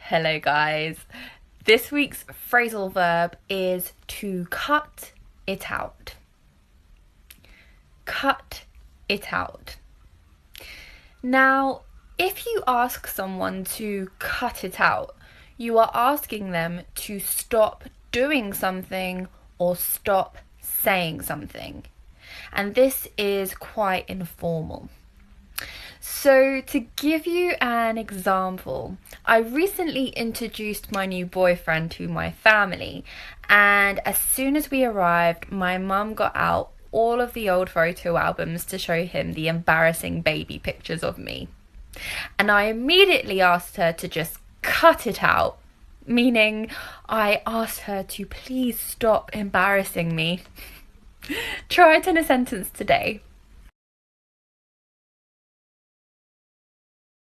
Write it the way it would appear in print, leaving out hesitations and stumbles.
Hello, guys. This week's phrasal verb is to cut it out. Cut it out. Now, if you ask someone to cut it out, you are asking them to stop doing something or stop saying something. And this is quite informal. So, to give you an example, I recently introduced my new boyfriend to my family, and as soon as we arrived, my mum got out all of the old photo albums to show him the embarrassing baby pictures of me. And I immediately asked her to just cut it out, meaning I asked her to please stop embarrassing me. Try it in a sentence today.